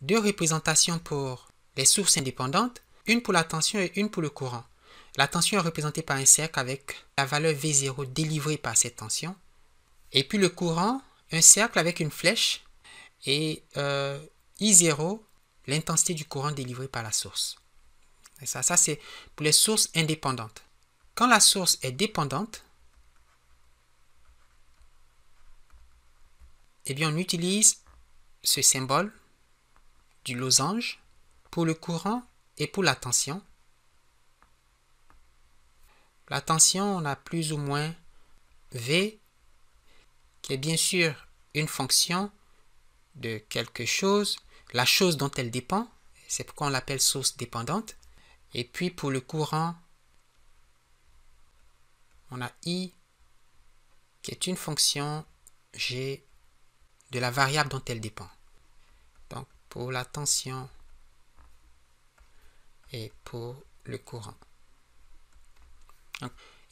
deux représentations pour les sources indépendantes, une pour la tension et une pour le courant. La tension est représentée par un cercle avec la valeur V0 délivrée par cette tension. Et puis le courant, un cercle avec une flèche et I0, l'intensité du courant délivrée par la source. Et ça c'est pour les sources indépendantes. Quand la source est dépendante, eh bien on utilise ce symbole du losange pour le courant et pour la tension. La tension, on a plus ou moins V, qui est bien sûr une fonction de quelque chose, la chose dont elle dépend, c'est pourquoi on l'appelle source dépendante. Et puis pour le courant, on a I, qui est une fonction G de la variable dont elle dépend. Donc pour la tension et pour le courant.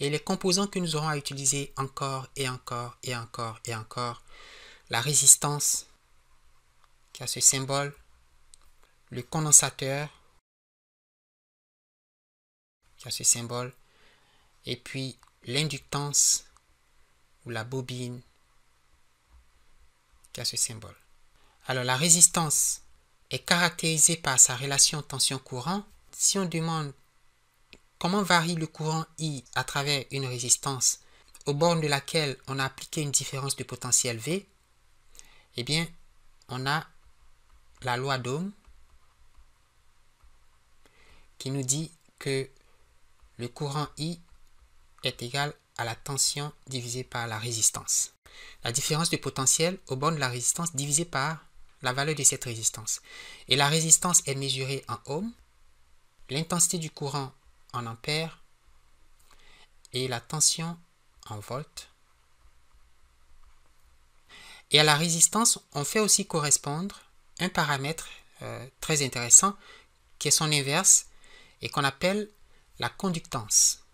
Et les composants que nous aurons à utiliser encore et encore et encore et encore. La résistance, qui a ce symbole, le condensateur, qui a ce symbole, et puis l'inductance ou la bobine, qui a ce symbole. Alors la résistance est caractérisée par sa relation tension-courant. Si on demande comment varie le courant I à travers une résistance aux bornes de laquelle on a appliqué une différence de potentiel V, eh bien, on a la loi d'Ohm qui nous dit que le courant I est égal à la tension divisée par la résistance. La différence de potentiel aux bornes de la résistance divisée par la valeur de cette résistance. Et la résistance est mesurée en ohms, l'intensité du courant en ampères et la tension en volts. Et à la résistance, on fait aussi correspondre un paramètre très intéressant qui est son inverse et qu'on appelle la conductance.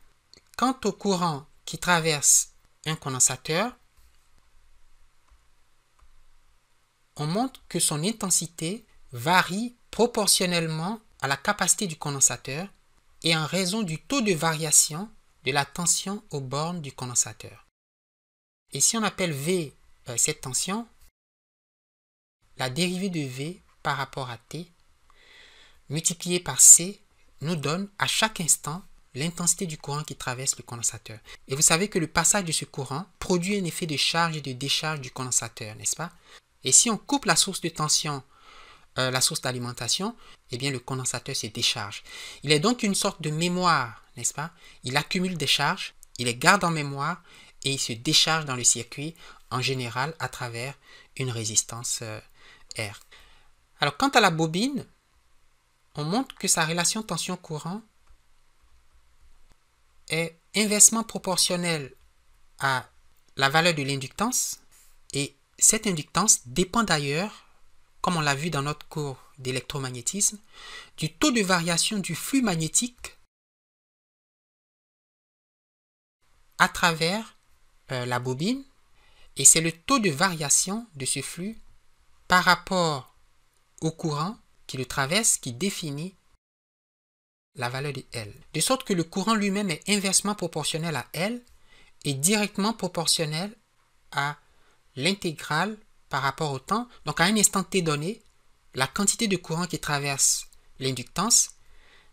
Quant au courant qui traverse un condensateur, on montre que son intensité varie proportionnellement à la capacité du condensateur et en raison du taux de variation de la tension aux bornes du condensateur. Et si on appelle V cette tension, la dérivée de V par rapport à T multipliée par C nous donne à chaque instant l'intensité du courant qui traverse le condensateur. Et vous savez que le passage de ce courant produit un effet de charge et de décharge du condensateur, n'est-ce pas? Et si on coupe la source de tension, la source d'alimentation, eh bien le condensateur se décharge. Il est donc une sorte de mémoire, n'est-ce pas? Il accumule des charges, il les garde en mémoire et il se décharge dans le circuit en général à travers une résistance R. Alors quant à la bobine, on montre que sa relation tension-courant est inversement proportionnelle à la valeur de l'inductance et cette inductance dépend d'ailleurs, comme on l'a vu dans notre cours d'électromagnétisme, du taux de variation du flux magnétique à travers la bobine et c'est le taux de variation de ce flux par rapport au courant qui le traverse qui définit la valeur de L. De sorte que le courant lui-même est inversement proportionnel à L et directement proportionnel à l'intégrale par rapport au temps. Donc à un instant t donné, la quantité de courant qui traverse l'inductance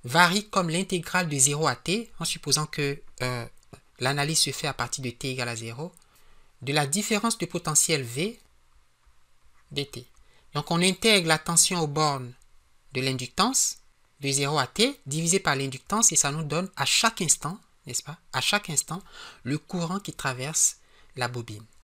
varie comme l'intégrale de 0 à t, en supposant que l'analyse se fait à partir de t égale à 0, de la différence de potentiel V dt. Donc on intègre la tension aux bornes de l'inductance de 0 à t divisé par l'inductance et ça nous donne à chaque instant, n'est-ce pas, à chaque instant, le courant qui traverse la bobine.